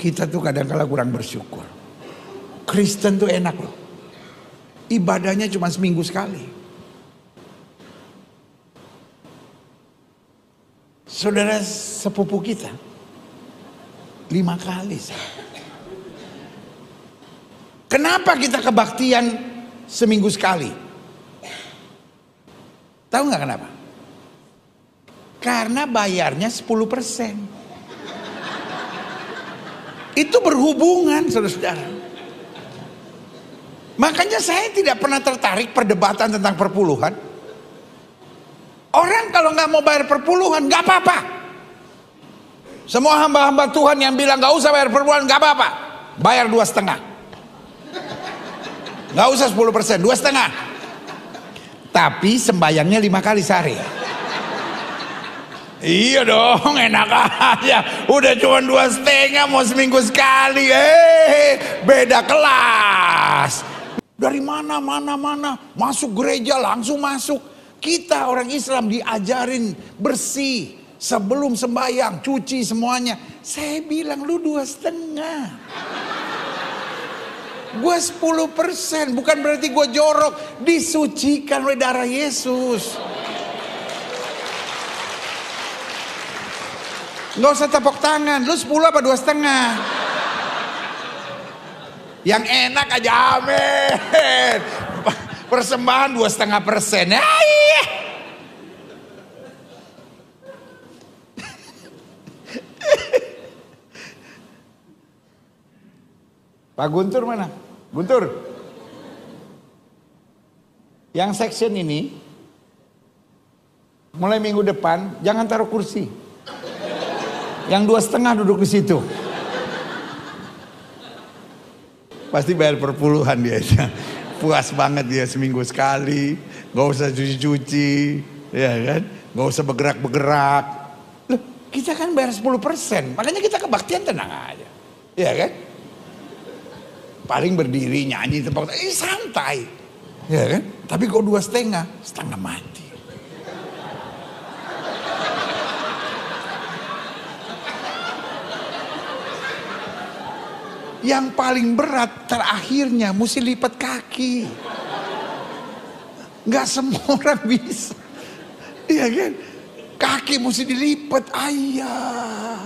Kita tuh kadang-kala kurang bersyukur. Kristen tuh enak loh. Ibadahnya cuma seminggu sekali. Saudara sepupu kita 5 kali. Kenapa kita kebaktian seminggu sekali? Tahu nggak kenapa? Karena bayarnya 10%. Itu berhubungan, saudara-saudara. Makanya saya tidak pernah tertarik perdebatan tentang perpuluhan. Orang kalau nggak mau bayar perpuluhan nggak apa-apa. Semua hamba-hamba Tuhan yang bilang nggak usah bayar perpuluhan nggak apa-apa, bayar 2,5. Nggak usah 10%, 2,5. Tapi sembayangnya 5 kali sehari. Iya dong, enak aja. Udah cuma 2,5 mau seminggu sekali. Beda kelas. Dari mana masuk gereja langsung masuk. Kita orang Islam diajarin bersih sebelum sembahyang, cuci semuanya. Saya bilang lu 2,5. Gue 10%, bukan berarti gue jorok. Disucikan oleh darah Yesus. Nggak usah tepuk tangan. Lu 10 apa 2,5? Yang enak aja, amin. Persembahan 2,5%. Iya. Pak Guntur mana? Guntur. Yang section ini mulai minggu depan jangan taruh kursi. Yang 2,5 duduk di situ. Pasti bayar perpuluhan dia. Puas banget dia seminggu sekali. Gak usah cuci-cuci. Ya kan? Gak usah bergerak-bergerak. Loh, kita kan bayar 10%. Makanya kita kebaktian tenang aja. Ya kan? Paling berdiri, nyanyi, tepuk tangan. Santai. Ya kan? Tapi kok 2,5, setengah mati. Yang paling berat terakhirnya mesti lipat kaki. Nggak semua orang bisa. Iya kan? Kaki mesti dilipat, ayah.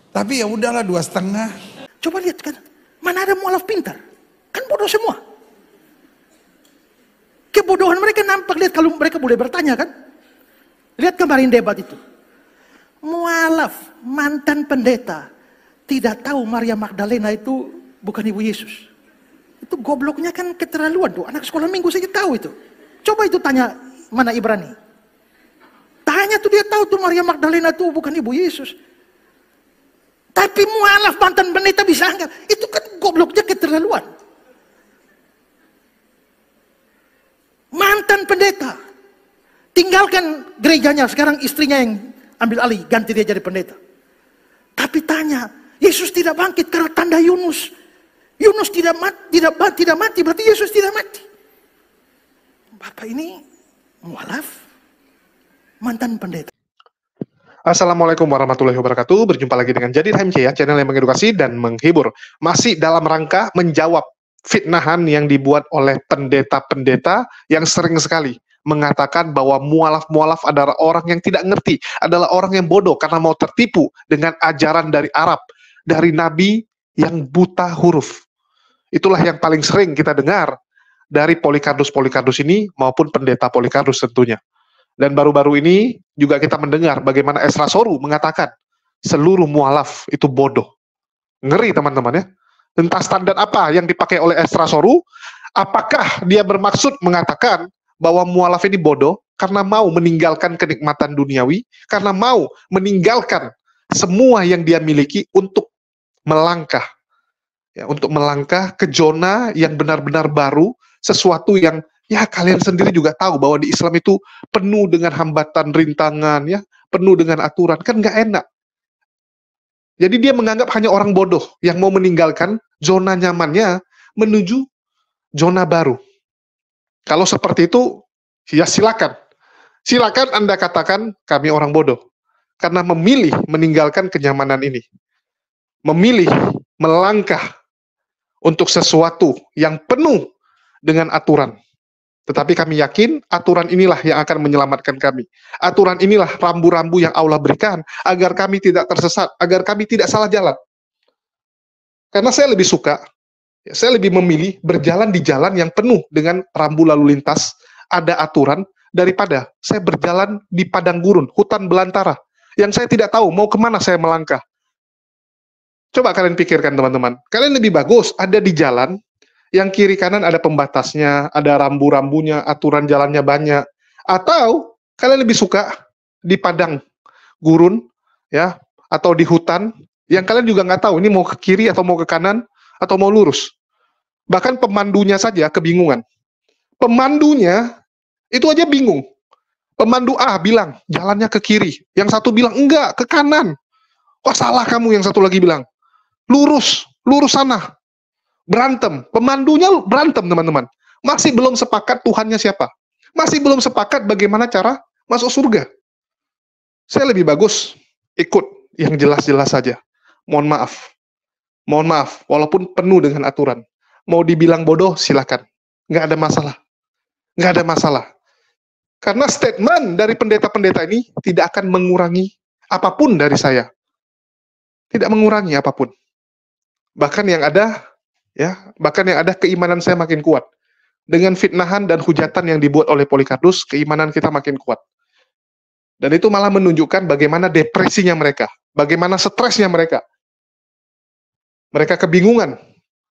Tapi ya udahlah 2,5. Coba lihat kan, mana ada mualaf pintar? Kan bodoh semua. Kebodohan mereka nampak, lihat kalau mereka boleh bertanya kan. Lihat kemarin debat itu. Mualaf, mantan pendeta, tidak tahu Maria Magdalena itu bukan ibu Yesus. Itu gobloknya kan keterlaluan tuh. Anak sekolah minggu saja tahu itu. Coba itu tanya mana Ibrani. Tanya tuh dia tahu tuh Maria Magdalena itu bukan ibu Yesus. Tapi mualaf mantan pendeta bisa anggap. Itu kan gobloknya keterlaluan. Mantan pendeta. Tinggalkan gerejanya. Sekarang istrinya yang ambil alih. Ganti dia jadi pendeta. Tapi tanya. Yesus tidak bangkit karena tanda Yunus. Yunus tidak mati, berarti Yesus tidak mati. Bapak ini mualaf, mantan pendeta. Assalamualaikum warahmatullahi wabarakatuh. Berjumpa lagi dengan Jadi HMC ya, channel yang mengedukasi dan menghibur. Masih dalam rangka menjawab fitnahan yang dibuat oleh pendeta-pendeta yang sering sekali mengatakan bahwa mualaf-mualaf adalah orang yang tidak ngerti, adalah orang yang bodoh karena mau tertipu dengan ajaran dari Arab, dari nabi yang buta huruf. Itulah yang paling sering kita dengar dari Polikardus-Polikardus ini maupun pendeta Polikardus tentunya. Dan baru-baru ini juga kita mendengar bagaimana Esra Soru mengatakan seluruh mualaf itu bodoh. Ngeri teman-teman ya. Entah standar apa yang dipakai oleh Esra Soru, apakah dia bermaksud mengatakan bahwa mualaf ini bodoh karena mau meninggalkan kenikmatan duniawi, karena mau meninggalkan semua yang dia miliki untuk melangkah, ya, untuk melangkah ke zona yang benar-benar baru, sesuatu yang ya kalian sendiri juga tahu bahwa di Islam itu penuh dengan hambatan, rintangan, ya, penuh dengan aturan, kan nggak enak. Jadi dia menganggap hanya orang bodoh yang mau meninggalkan zona nyamannya menuju zona baru. Kalau seperti itu, ya silakan. Silakan Anda katakan kami orang bodoh karena memilih meninggalkan kenyamanan ini. memilih melangkah untuk sesuatu yang penuh dengan aturan. Tetapi kami yakin aturan inilah yang akan menyelamatkan kami. Aturan inilah rambu-rambu yang Allah berikan agar kami tidak tersesat, agar kami tidak salah jalan. Karena saya lebih memilih berjalan di jalan yang penuh dengan rambu lalu lintas, ada aturan, daripada saya berjalan di padang gurun, hutan belantara, yang saya tidak tahu mau kemana saya melangkah. Coba kalian pikirkan teman-teman, kalian lebih bagus ada di jalan yang kiri kanan ada pembatasnya, ada rambu-rambunya, aturan jalannya banyak, atau kalian lebih suka di padang gurun, ya, atau di hutan yang kalian juga nggak tahu ini mau ke kiri atau mau ke kanan atau mau lurus. Bahkan pemandunya saja kebingungan. Pemandunya itu aja bingung. Pemandu A bilang jalannya ke kiri, yang satu bilang enggak, ke kanan. Kok salah kamu, yang satu lagi bilang lurus sana. Berantem, pemandunya berantem teman-teman. Masih belum sepakat Tuhannya siapa. Masih belum sepakat bagaimana cara masuk surga. Saya lebih bagus ikut yang jelas-jelas saja. Mohon maaf, walaupun penuh dengan aturan. Mau dibilang bodoh, silakan. Nggak ada masalah. Karena statement dari pendeta-pendeta ini tidak akan mengurangi apapun dari saya. Tidak mengurangi apapun. Bahkan yang ada keimanan saya makin kuat. Dengan fitnahan dan hujatan yang dibuat oleh Polycarpus, keimanan kita makin kuat. Dan itu malah menunjukkan bagaimana depresinya mereka, bagaimana stresnya mereka. Mereka kebingungan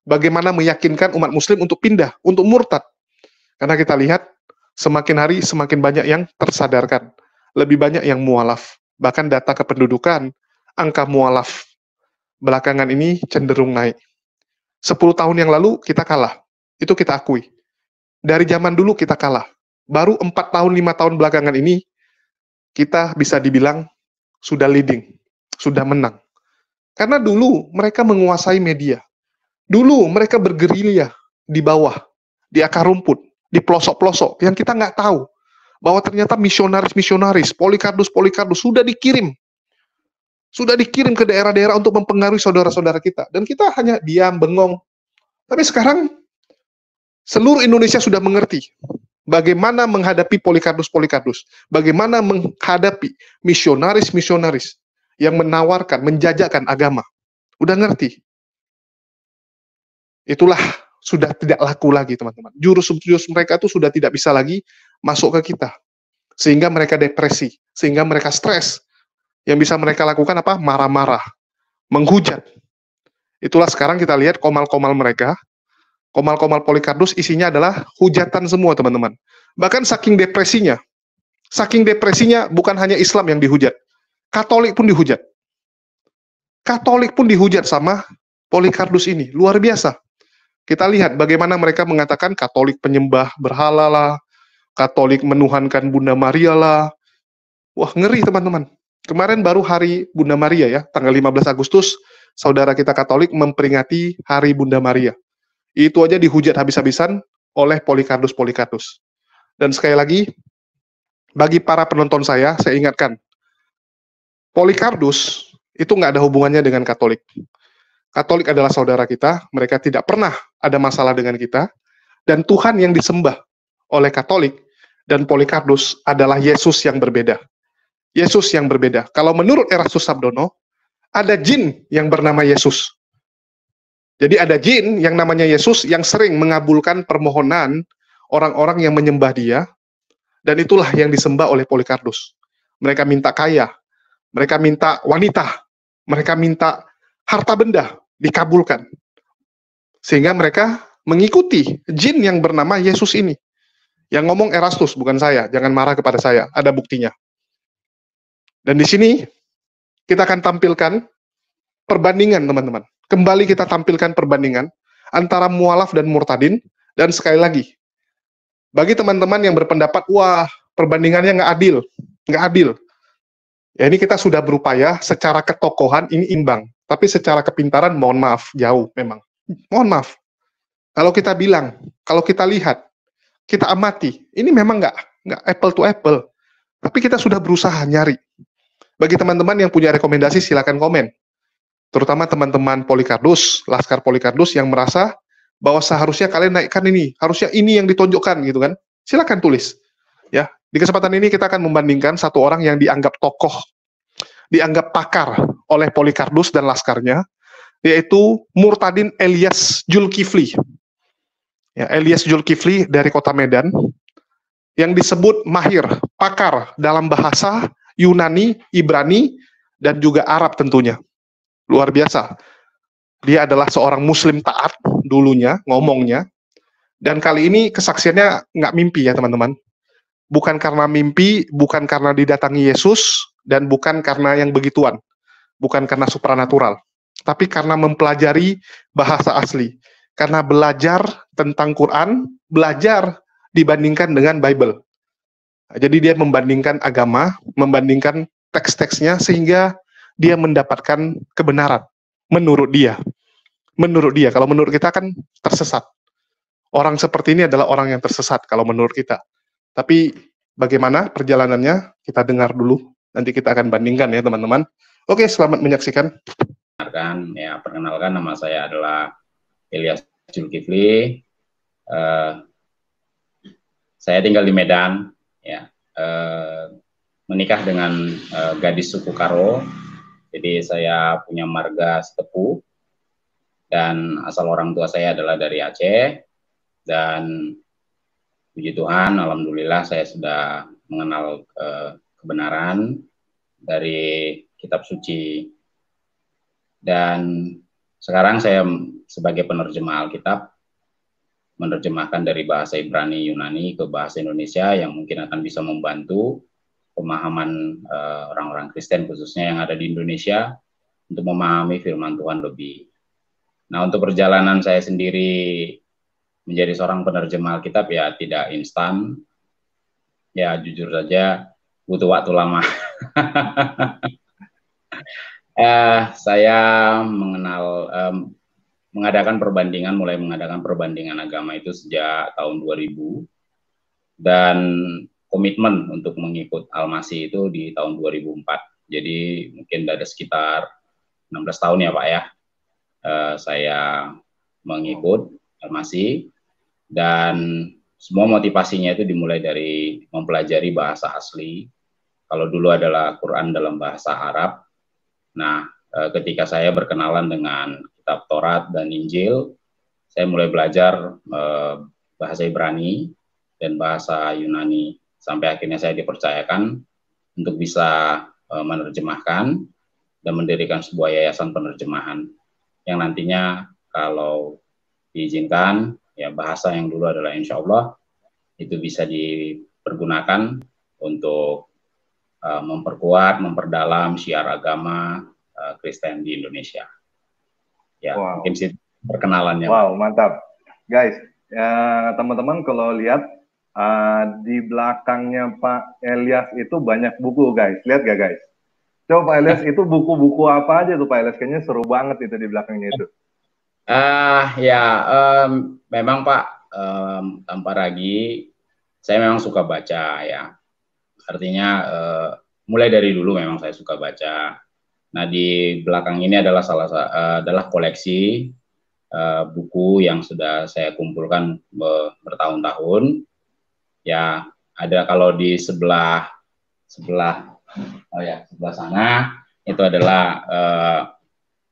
bagaimana meyakinkan umat muslim untuk pindah, untuk murtad. Karena kita lihat semakin hari semakin banyak yang tersadarkan, lebih banyak yang mualaf. Bahkan data kependudukan, angka mualaf belakangan ini cenderung naik. 10 tahun yang lalu kita kalah, itu kita akui. Dari zaman dulu kita kalah. Baru 4 tahun, 5 tahun belakangan ini, kita bisa dibilang sudah leading, sudah menang. Karena dulu mereka menguasai media. Dulu mereka bergerilya di bawah, di akar rumput, di pelosok-pelosok, yang kita nggak tahu. Bahwa ternyata misionaris-misionaris, Polycarpus sudah dikirim ke daerah-daerah untuk mempengaruhi saudara-saudara kita. Dan kita hanya diam, bengong. Tapi sekarang, seluruh Indonesia sudah mengerti bagaimana menghadapi Polycarpus, bagaimana menghadapi misionaris-misionaris yang menawarkan, menjajakan agama. Udah ngerti. Itulah sudah tidak laku lagi, teman-teman. Jurus-jurus mereka itu sudah tidak bisa lagi masuk ke kita. Sehingga mereka depresi, sehingga mereka stres. Yang bisa mereka lakukan apa? Marah-marah, menghujat. Itulah sekarang kita lihat komal-komal mereka, komal-komal Polycarpus isinya adalah hujatan semua, teman-teman. Bahkan saking depresinya bukan hanya Islam yang dihujat, Katolik pun dihujat. Katolik pun dihujat sama Polycarpus ini, luar biasa. Kita lihat bagaimana mereka mengatakan Katolik penyembah berhala lah, Katolik menuhankan Bunda Maria lah. Wah, ngeri teman-teman. Kemarin baru hari Bunda Maria ya, tanggal 15 Agustus, saudara kita Katolik memperingati Hari Bunda Maria. Itu aja dihujat habis-habisan oleh Polycarpus. Dan sekali lagi, bagi para penonton saya ingatkan, Polycarpus itu nggak ada hubungannya dengan Katolik. Katolik adalah saudara kita, mereka tidak pernah ada masalah dengan kita, dan Tuhan yang disembah oleh Katolik dan Polycarpus adalah Yesus yang berbeda. Yesus yang berbeda. Kalau menurut Erastus Sabdono, ada jin yang bernama Yesus. Jadi ada jin yang namanya Yesus yang sering mengabulkan permohonan orang-orang yang menyembah dia, dan itulah yang disembah oleh Polycarpus. Mereka minta kaya, mereka minta wanita, mereka minta harta benda, dikabulkan. Sehingga mereka mengikuti jin yang bernama Yesus ini. Yang ngomong Erastus, bukan saya, jangan marah kepada saya, ada buktinya. Dan di sini kita akan tampilkan perbandingan, teman-teman. Kembali kita tampilkan perbandingan antara mualaf dan murtadin. Dan sekali lagi, bagi teman-teman yang berpendapat, wah, perbandingannya nggak adil. Ya, ini kita sudah berupaya secara ketokohan ini imbang. Tapi secara kepintaran, mohon maaf, jauh memang. Mohon maaf. Kalau kita bilang, kalau kita lihat, kita amati, ini memang nggak apple to apple. Tapi kita sudah berusaha nyari. Bagi teman-teman yang punya rekomendasi, silakan komen. terutama teman-teman Polycarpus, Laskar Polycarpus yang merasa bahwa seharusnya kalian naikkan ini, harusnya ini yang ditonjokkan gitu kan. Silakan tulis. Ya, di kesempatan ini kita akan membandingkan satu orang yang dianggap tokoh, dianggap pakar oleh Polycarpus dan Laskarnya, yaitu Murtadin Elias Zulkifli. Ya, Elias Zulkifli dari kota Medan, yang disebut mahir, pakar dalam bahasa Yunani, Ibrani, dan juga Arab tentunya. Luar biasa. Dia adalah seorang muslim taat dulunya, ngomongnya. Dan kali ini kesaksiannya nggak mimpi ya teman-teman. Bukan karena mimpi, bukan karena didatangi Yesus, dan bukan karena yang begituan. Bukan karena supranatural. Tapi karena mempelajari bahasa asli. Karena belajar tentang Quran, belajar dibandingkan dengan Bible. Jadi dia membandingkan agama, membandingkan teks-teksnya sehingga dia mendapatkan kebenaran menurut dia. Menurut dia, kalau menurut kita kan tersesat. Orang seperti ini adalah orang yang tersesat kalau menurut kita. Tapi bagaimana perjalanannya? Kita dengar dulu. Nanti kita akan bandingkan ya teman-teman. Oke, selamat menyaksikan. Perkenalkan nama saya adalah Elias Zulkifli. Saya tinggal di Medan, ya, menikah dengan gadis suku Karo. Jadi saya punya marga Setepu dan asal orang tua saya adalah dari Aceh. Dan puji Tuhan, alhamdulillah saya sudah mengenal kebenaran dari kitab suci. Dan sekarang saya sebagai penerjemah Alkitab menerjemahkan dari bahasa Ibrani Yunani ke bahasa Indonesia yang mungkin akan bisa membantu pemahaman orang-orang Kristen khususnya yang ada di Indonesia untuk memahami firman Tuhan lebih. Nah, untuk perjalanan saya sendiri menjadi seorang penerjemah Alkitab ya tidak instan. Ya jujur saja butuh waktu lama. Saya mulai mengadakan perbandingan agama itu sejak tahun 2000 dan komitmen untuk mengikut Al-Masih itu di tahun 2004. Jadi mungkin ada sekitar 16 tahun ya Pak ya, saya mengikut Al-Masih dan semua motivasinya itu dimulai dari mempelajari bahasa asli. Kalau dulu adalah Quran dalam bahasa Arab. Nah, ketika saya berkenalan dengan kitab Taurat dan Injil, saya mulai belajar bahasa Ibrani dan bahasa Yunani sampai akhirnya saya dipercayakan untuk bisa menerjemahkan dan mendirikan sebuah yayasan penerjemahan yang nantinya kalau diizinkan ya bahasa yang dulu adalah insya Allah itu bisa dipergunakan untuk memperkuat, memperdalam syiar agama Kristen di Indonesia. Ya, wow. Mungkin sih perkenalannya. Wow, mantap. Guys, teman-teman kalau lihat di belakangnya Pak Elias itu banyak buku, guys. Lihat gak, guys? Coba Pak Elias, itu buku-buku apa aja tuh Pak Elias? Kayaknya seru banget itu di belakangnya itu. Memang Pak, tanpa ragi, saya memang suka baca ya. Artinya mulai dari dulu memang saya suka baca. Nah di belakang ini adalah adalah koleksi buku yang sudah saya kumpulkan bertahun-tahun. Ya ada kalau di sebelah sana itu adalah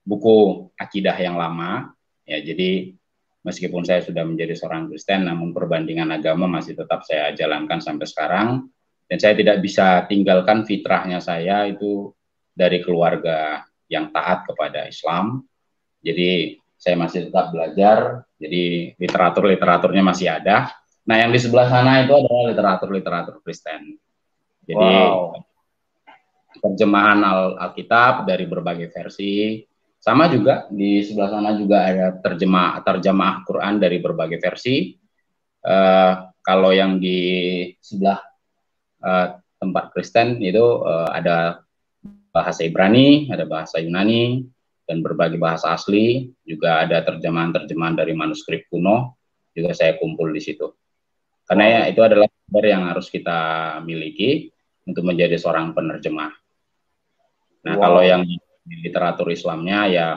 buku akidah yang lama. Ya jadi meskipun saya sudah menjadi seorang Kristen, namun perbandingan agama masih tetap saya jalankan sampai sekarang. Dan saya tidak bisa tinggalkan fitrahnya saya itu dari keluarga yang taat kepada Islam. Jadi saya masih tetap belajar, jadi literaturnya masih ada. Nah yang di sebelah sana itu adalah literatur Kristen. Jadi terjemahan Alkitab dari berbagai versi. Sama juga di sebelah sana juga ada terjemah Quran dari berbagai versi. Kalau yang di sebelah tempat Kristen itu ada bahasa Ibrani, ada bahasa Yunani, dan berbagai bahasa asli. Juga ada terjemahan-terjemahan dari manuskrip kuno, juga saya kumpul di situ. Karena ya, itu adalah kabar yang harus kita miliki untuk menjadi seorang penerjemah. Nah, kalau yang di literatur Islamnya ya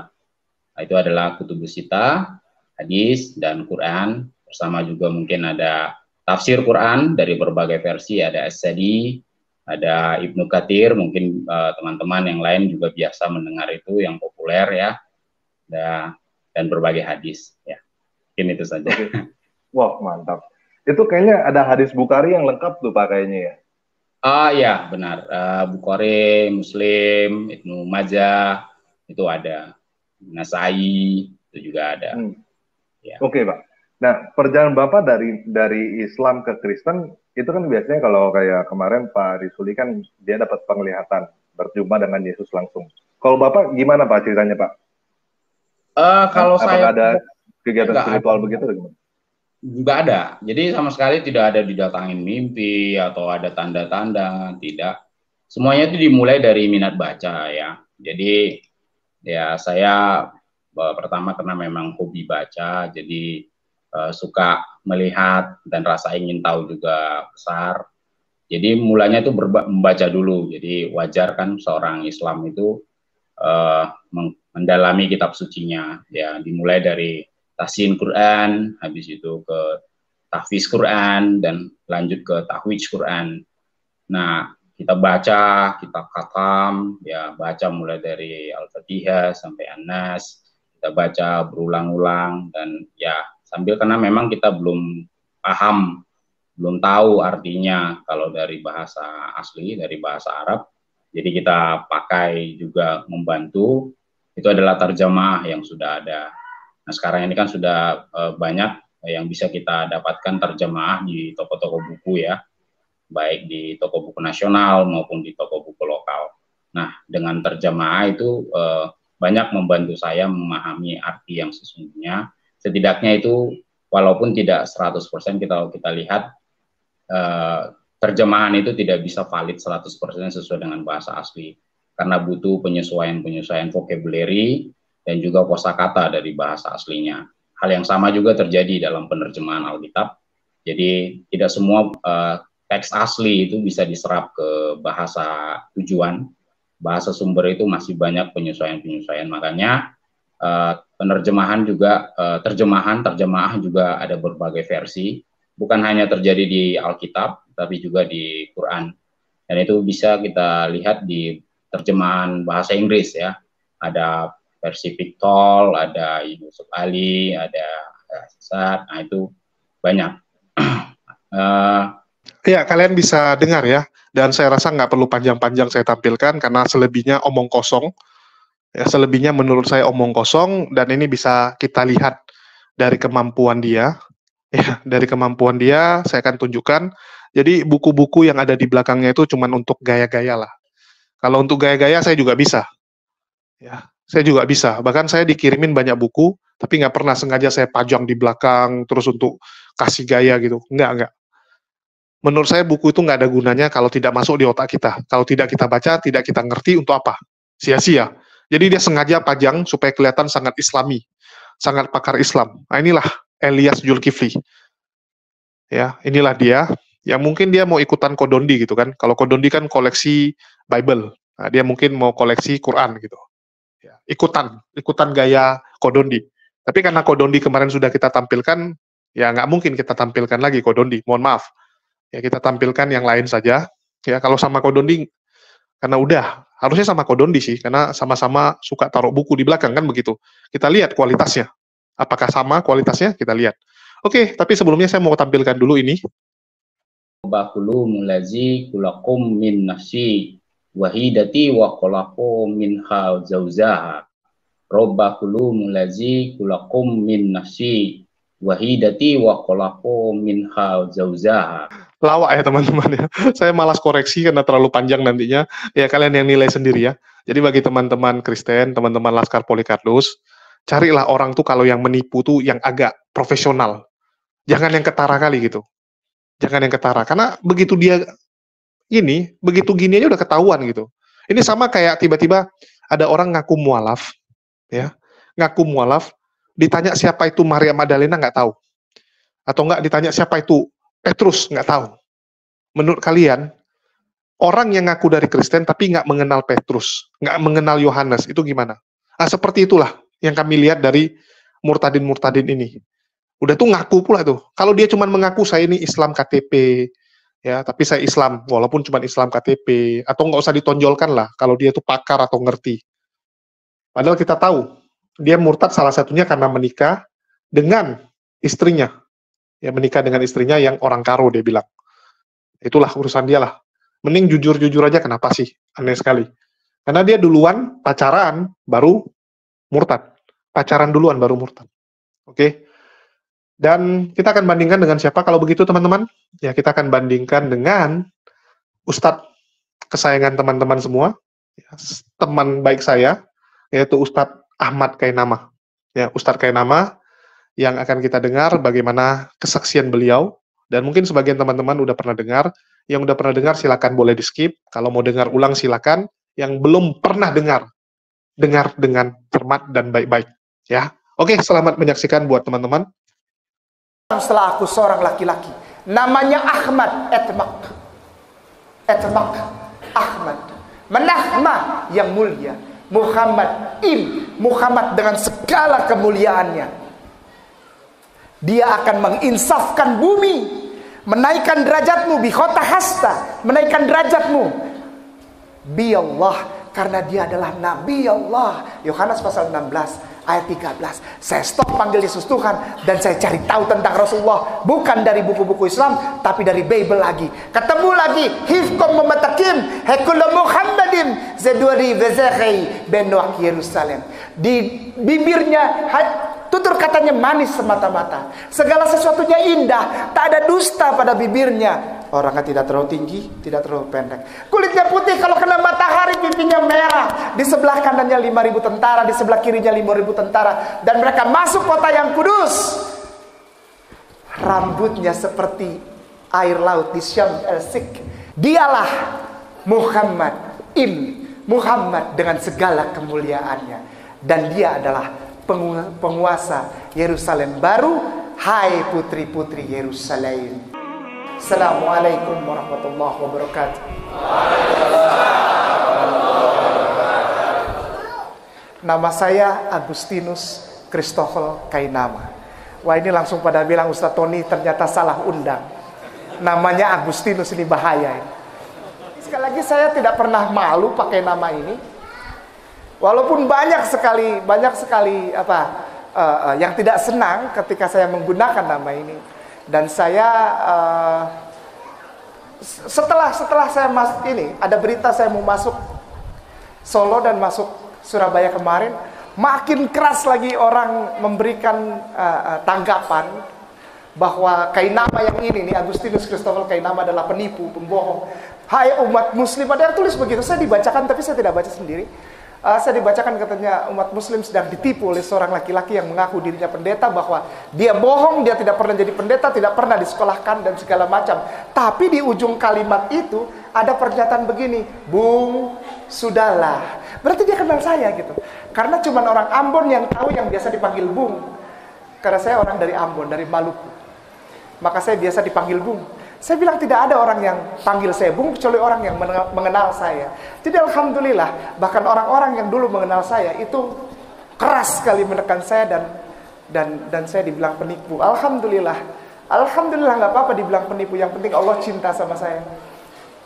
itu adalah Kutubus Sittah, hadis dan Quran, bersama juga mungkin ada tafsir Quran dari berbagai versi, ada As-Sadi, ada Ibnu Katsir, mungkin teman-teman yang lain juga biasa mendengar itu yang populer ya, dan berbagai hadis ya. Mungkin itu saja. Wah, mantap. Itu kayaknya ada hadis Bukhari yang lengkap tuh Pak kayaknya ya. Ya benar, Bukhari, Muslim, Ibnu Majah itu ada, Nasai itu juga ada. Ya. Oke Pak. Nah, perjalanan Bapak dari Islam ke Kristen itu kan biasanya kalau kayak kemarin Pak Risuli kan dia dapat penglihatan berjumpa dengan Yesus langsung. Kalau Bapak gimana Pak ceritanya Pak? Kalau apakah saya ada kegiatan spiritual begitu atau gimana? Nggak ada. Jadi sama sekali tidak ada didatangin mimpi atau ada tanda-tanda, tidak. Semuanya itu dimulai dari minat baca ya. Jadi ya saya pertama karena memang hobi baca, jadi suka melihat dan rasa ingin tahu juga besar. Jadi mulanya itu membaca dulu. Jadi wajar kan seorang Islam itu mendalami kitab sucinya. Ya dimulai dari tahsin Quran, habis itu ke tahfiz Quran, dan lanjut ke tahwidz Quran. Nah, kita baca, kita khatam, ya baca mulai dari Al-Fatihah sampai An-Nas, kita baca berulang-ulang, dan ya sambil karena memang kita belum paham, belum tahu artinya kalau dari bahasa asli, dari bahasa Arab, jadi kita pakai juga membantu, itu adalah terjemah yang sudah ada. Nah sekarang ini kan sudah banyak yang bisa kita dapatkan terjemah di toko-toko buku ya, baik di toko buku nasional maupun di toko buku lokal. Nah dengan terjemah itu banyak membantu saya memahami arti yang sesungguhnya. Setidaknya itu walaupun tidak 100% kita lihat terjemahan itu tidak bisa valid 100% sesuai dengan bahasa asli, karena butuh penyesuaian vocabulary dan juga kosakata dari bahasa aslinya. Hal yang sama juga terjadi dalam penerjemahan Alkitab. Jadi tidak semua teks asli itu bisa diserap ke bahasa tujuan. Bahasa sumber itu masih banyak penyesuaian-penyesuaian. Makanya penerjemahan juga terjemahan juga ada berbagai versi. Bukan hanya terjadi di Alkitab, tapi juga di Quran. Dan itu bisa kita lihat di terjemahan bahasa Inggris ya. Ada versi Pictol, ada Yusuf Ali, ada Sesat, nah itu banyak. Ya, kalian bisa dengar ya, dan saya rasa nggak perlu panjang-panjang saya tampilkan, karena selebihnya omong kosong. Ya, selebihnya menurut saya omong kosong, dan ini bisa kita lihat dari kemampuan dia. Ya, dari kemampuan dia, saya akan tunjukkan. Jadi buku-buku yang ada di belakangnya itu cuma untuk gaya-gaya lah. Kalau untuk gaya-gaya saya juga bisa. Ya, saya juga bisa. Bahkan saya dikirimin banyak buku, tapi nggak pernah sengaja saya pajang di belakang terus untuk kasih gaya gitu. Nggak. Menurut saya buku itu nggak ada gunanya kalau tidak masuk di otak kita. Kalau tidak kita baca, tidak kita ngerti untuk apa. Sia-sia. Jadi dia sengaja pajang supaya kelihatan sangat islami, sangat pakar Islam. Nah inilah Elias Zulkifli. Ya, inilah dia. Yang mungkin dia mau ikutan Kodondi gitu kan. Kalau Kodondi kan koleksi Bible. Nah, dia mungkin mau koleksi Quran gitu. Ya, ikutan gaya Kodondi. Tapi karena Kodondi kemarin sudah kita tampilkan, ya nggak mungkin kita tampilkan lagi Kodondi. Mohon maaf. Ya kita tampilkan yang lain saja. Ya kalau sama Kodondi, karena udah harusnya sama Kodondi sih, karena sama-sama suka taruh buku di belakang kan begitu. Kita lihat kualitasnya. Apakah sama kualitasnya? Kita lihat. Oke, tapi sebelumnya saya mau tampilkan dulu ini. Bakulu mulazi kulakum min nafsi wahidati wa khalaqu minha zawjaha. Rabbakulu mulazi kulakum min nafsi wahidati wa khalaqu minha zawjaha. Lawak ya teman-teman ya. Saya malas koreksi karena terlalu panjang nantinya. Ya kalian yang nilai sendiri ya. Jadi bagi teman-teman Kristen, teman-teman Laskar Polikardus, carilah orang tuh kalau yang menipu tuh yang agak profesional. Jangan yang ketara kali gitu. Jangan yang ketara. Karena begitu dia begitu gini aja udah ketahuan gitu. Ini sama kayak tiba-tiba ada orang ngaku mualaf, ya, ngaku mualaf, ditanya siapa itu Maria Magdalena nggak tahu, atau nggak ditanya siapa itu Petrus nggak tahu. Menurut kalian orang yang ngaku dari Kristen tapi nggak mengenal Petrus, nggak mengenal Yohanes, itu gimana? Seperti itulah yang kami lihat dari murtadin-murtadin ini. Udah tuh ngaku pula tuh. Kalau dia cuma mengaku saya ini Islam KTP, ya, tapi saya Islam, walaupun cuma Islam KTP, atau nggak usah ditonjolkan lah, kalau dia tuh pakar atau ngerti. Padahal kita tahu, dia murtad salah satunya karena menikah dengan istrinya. Ya, menikah dengan istrinya yang orang karo, dia bilang. Itulah urusan dia lah. Mending jujur-jujur aja, kenapa sih? Aneh sekali. Karena dia duluan pacaran, baru murtad. Pacaran duluan, baru murtad. Oke? Dan kita akan bandingkan dengan siapa kalau begitu teman-teman? Ya, kita akan bandingkan dengan Ustadz kesayangan teman-teman semua, ya, teman baik saya, yaitu Ustadz Ahmad Kainama. Ya, Ustadz Kainama yang akan kita dengar bagaimana kesaksian beliau, dan mungkin sebagian teman-teman udah pernah dengar. Yang udah pernah dengar silakan boleh di-skip, kalau mau dengar ulang silakan. Yang belum pernah dengar dengan cermat dan baik-baik. Ya, oke, selamat menyaksikan buat teman-teman. Setelah aku seorang laki-laki, namanya Ahmad Etmak Ahmad, Menahma yang mulia, Muhammad Muhammad dengan segala kemuliaannya. Dia akan menginsafkan bumi, menaikkan derajatmu, bikhota hasta, menaikkan derajatmu, bi Allah, karena dia adalah Nabi Allah. Yohanes pasal 16 ayat 13. Saya stop panggil Yesus Tuhan dan saya cari tahu tentang Rasulullah, bukan dari buku-buku Islam tapi dari Bible lagi. Ketemu lagi hifkom mematakim hekul Muhammadin zeduri vezekhi benuak Yerusalem. Di bibirnya tutur katanya manis semata-mata, segala sesuatunya indah, tak ada dusta pada bibirnya. Orangnya tidak terlalu tinggi, tidak terlalu pendek. Kulitnya putih, kalau kena matahari pipinya merah. Di sebelah kanannya 5.000 tentara, di sebelah kirinya 5.000 tentara. Dan mereka masuk kota yang kudus. Rambutnya seperti air laut di Syam el-Sik. Dialah Muhammad Muhammad dengan segala kemuliaannya. Dan dia adalah penguasa Yerusalem baru. Hai putri-putri Yerusalem. Assalamualaikum warahmatullahi wabarakatuh. Nama saya Agustinus Christopher Kainama. Wah, ini langsung pada bilang Ustaz Tony ternyata salah undang. Namanya Agustinus, ini bahaya ini. Sekali lagi saya tidak pernah malu pakai nama ini. Walaupun banyak sekali yang tidak senang ketika saya menggunakan nama ini. Dan saya setelah saya ada berita saya mau masuk Solo dan masuk Surabaya kemarin, makin keras lagi orang memberikan tanggapan bahwa Kainama yang ini nih, Agustinus Christopher Kainama adalah penipu, pembohong. Hai umat muslim, ada yang tulis begitu. Saya dibacakan tapi saya tidak baca sendiri. Saya dibacakan katanya umat muslim sedang ditipu oleh seorang laki-laki yang mengaku dirinya pendeta, bahwa dia bohong, dia tidak pernah jadi pendeta, tidak pernah disekolahkan dan segala macam. Tapi di ujung kalimat itu ada pernyataan begini, Bung, sudahlah. Berarti dia kenal saya gitu. Karena cuma orang Ambon yang tahu yang biasa dipanggil Bung. Karena saya orang dari Ambon, dari Maluku. Maka saya biasa dipanggil Bung. Saya bilang tidak ada orang yang panggil saya Bung kecuali orang yang mengenal saya. Jadi alhamdulillah, bahkan orang-orang yang dulu mengenal saya itu keras sekali menekan saya dan saya dibilang penipu. Alhamdulillah nggak apa-apa dibilang penipu. Yang penting Allah cinta sama saya,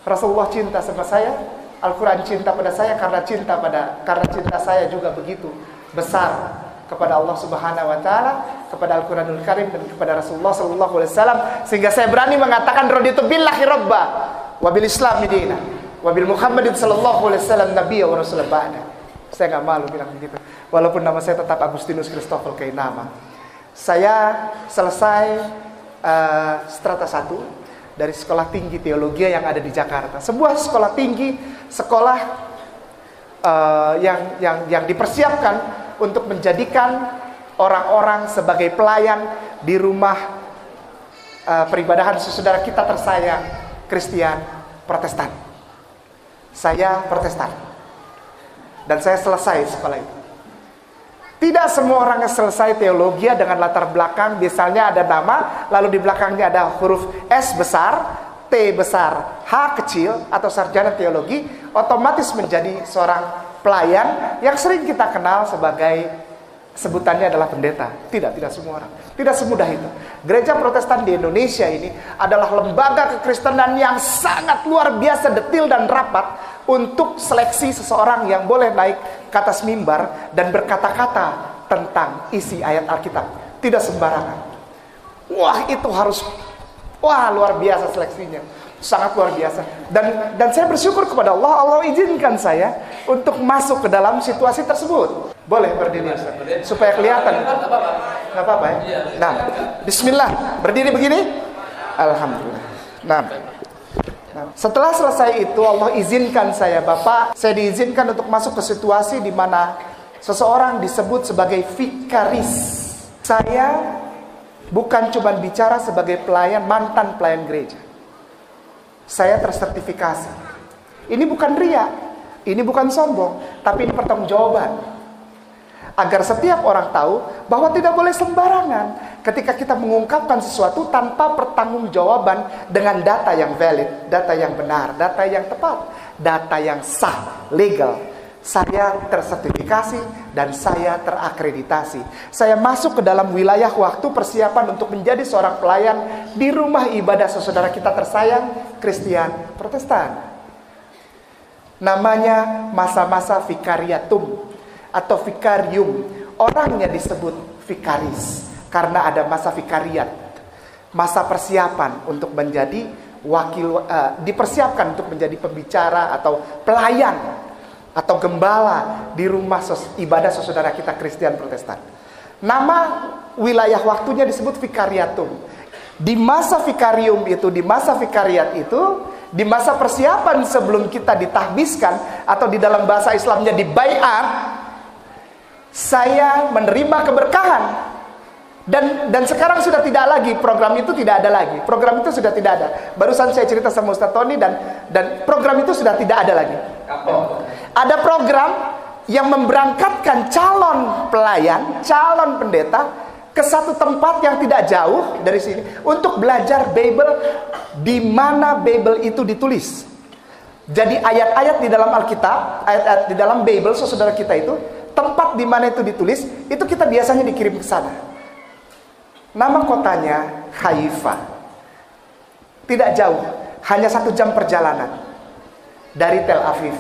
Rasulullah cinta sama saya, Al-Quran cinta pada saya, karena cinta saya juga begitu besar kepada Allah Subhanahu wa taala, kepada Al-Qur'anul Karim dan kepada Rasulullah sallallahu alaihi wasallam, sehingga saya berani mengatakan raditu billahi rabba wa bil islami dina wa bil Muhammadin sallallahu alaihi wasallam nabiyya wa rasul ba'da. Saya enggak malu bilang begitu. Walaupun nama saya tetap Agustinus Christopher Kainama. Saya selesai strata 1 dari Sekolah Tinggi Teologi yang ada di Jakarta. Sebuah sekolah tinggi, sekolah yang dipersiapkan untuk menjadikan orang-orang sebagai pelayan di rumah peribadahan saudara kita tersayang, Kristen Protestan. Saya Protestan. Dan saya selesai sekolah itu. Tidak semua orang yang selesai teologi dengan latar belakang, misalnya ada nama, lalu di belakangnya ada huruf S besar, T besar, H H kecil atau sarjana teologi, otomatis menjadi seorang pelayan yang sering kita kenal sebagai sebutannya adalah pendeta. Tidak semua orang. Tidak semudah itu. Gereja Protestan di Indonesia ini adalah lembaga kekristenan yang sangat luar biasa detil dan rapat untuk seleksi seseorang yang boleh naik ke atas mimbar dan berkata-kata tentang isi ayat Alkitab. Tidak sembarangan. Wah, itu harus luar biasa seleksinya. Sangat luar biasa. Dan saya bersyukur kepada Allah izinkan saya untuk masuk ke dalam situasi tersebut. Boleh berdiri supaya kelihatan. Nggak apa-apa ya. Nah, bismillah. Berdiri begini. Alhamdulillah. Nah, setelah selesai itu Allah izinkan saya, Bapak, saya diizinkan untuk masuk ke situasi di mana seseorang disebut sebagai vikaris. Saya bukan cuma bicara sebagai pelayan, mantan pelayan gereja. Saya tersertifikasi. Ini bukan ria, ini bukan sombong, tapi ini pertanggungjawaban. Agar setiap orang tahu bahwa tidak boleh sembarangan ketika kita mengungkapkan sesuatu tanpa pertanggungjawaban dengan data yang valid, data yang benar, data yang tepat, data yang sah, legal. Saya tersertifikasi dan saya terakreditasi. Saya masuk ke dalam wilayah waktu persiapan untuk menjadi seorang pelayan di rumah ibadah saudara kita tersayang, Kristen Protestan. Namanya masa-masa vikariatum atau vikarium. Orangnya disebut vikaris karena ada masa vikariat, masa persiapan untuk menjadi wakil, dipersiapkan untuk menjadi pembicara atau pelayan atau gembala di rumah ibadah saudara kita Kristen Protestan. Nama wilayah waktunya disebut vikariatum. Di masa vikarium itu, di masa vikariat itu, di masa persiapan sebelum kita ditahbiskan atau di dalam bahasa Islamnya dibaiat, saya menerima keberkahan. Dan sekarang sudah tidak lagi, program itu tidak ada lagi. Program itu sudah tidak ada. Barusan saya cerita sama Ustaz Tony dan program itu sudah tidak ada lagi. Ada program yang memberangkatkan calon pelayan, calon pendeta ke satu tempat yang tidak jauh dari sini untuk belajar Bible di mana Bible itu ditulis. Jadi ayat-ayat di dalam Alkitab, ayat-ayat di dalam Bible saudara kita itu, tempat di mana itu ditulis, itu kita biasanya dikirim ke sana. Nama kotanya Haifa. Tidak jauh, hanya 1 jam perjalanan dari Tel Aviv.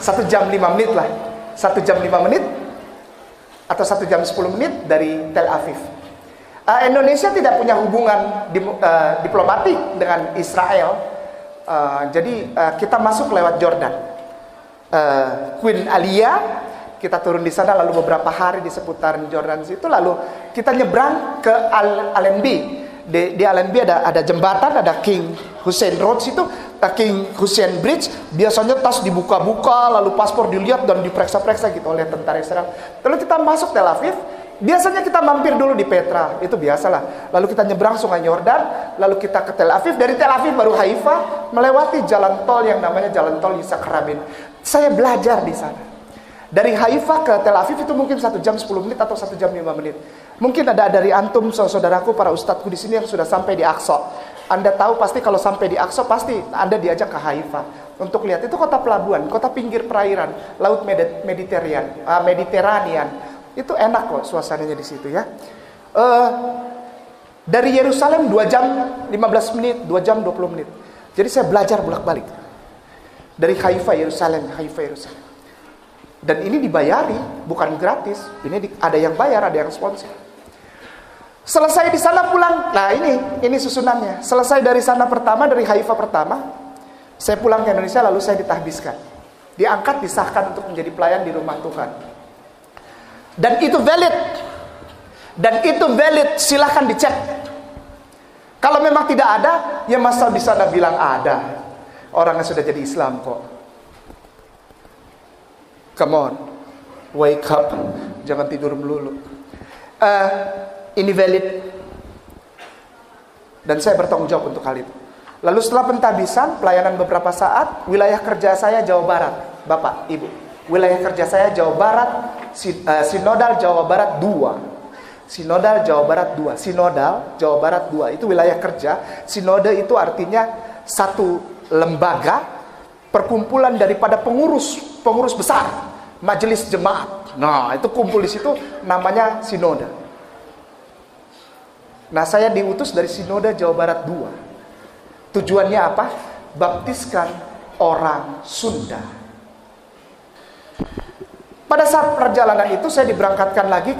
1 jam 5 menit lah. 1 jam 5 menit atau 1 jam 10 menit dari Tel Aviv. Indonesia tidak punya hubungan diplomatik dengan Israel. Jadi kita masuk lewat Jordan. Queen Alia, kita turun di sana lalu beberapa hari di seputaran Jordan situ, lalu kita nyebrang ke Allenby. Di Allenby ada jembatan, ada King Hussein Road situ, King Hussein Bridge. Biasanya tas dibuka-buka, lalu paspor dilihat dan diperiksa-periksa gitu oleh tentara Israel. Lalu kita masuk Tel Aviv. Biasanya kita mampir dulu di Petra, itu biasalah. Lalu kita nyebrang sungai Yordan, lalu kita ke Tel Aviv. Dari Tel Aviv baru Haifa, melewati jalan tol yang namanya jalan tol Yitzhak Rabin. Saya belajar di sana. Dari Haifa ke Tel Aviv itu mungkin 1 jam 10 menit atau 1 jam 5 menit. Mungkin ada dari antum, saudaraku, para ustadzku di sini yang sudah sampai di Aqsa. Anda tahu pasti kalau sampai di Aqsa pasti Anda diajak ke Haifa untuk lihat. Itu kota pelabuhan, kota pinggir perairan, laut Mediterranean. Itu enak kok suasananya di situ ya. Dari Yerusalem 2 jam 15 menit, 2 jam 20 menit. Jadi saya belajar bolak-balik. Dari Haifa Yerusalem. Dan ini dibayari, bukan gratis. Ini ada yang bayar, ada yang sponsor. Selesai di sana pulang. Nah ini susunannya. Selesai dari sana pertama, dari Haifa pertama, saya pulang ke Indonesia lalu saya ditahbiskan. Diangkat, disahkan untuk menjadi pelayan di rumah Tuhan. Dan itu valid. Silahkan dicek. Kalau memang tidak ada, ya masa di sana bilang ada. Orangnya sudah jadi Islam kok. Come on, wake up, jangan tidur melulu. Ini valid, dan saya bertanggung jawab untuk hal itu. Lalu setelah pentahbisan, pelayanan beberapa saat, wilayah kerja saya Jawa Barat, Bapak, Ibu. Wilayah kerja saya Jawa Barat, Sinodal Jawa Barat 2. Sinodal Jawa Barat 2. Sinodal Jawa Barat 2 itu wilayah kerja. Sinode itu artinya satu lembaga perkumpulan daripada pengurus besar, majelis jemaat. Nah, itu kumpul di situ, namanya sinode. Nah, saya diutus dari Sinode Jawa Barat 2. Tujuannya apa? Baptiskan orang Sunda. Pada saat perjalanan itu saya diberangkatkan lagi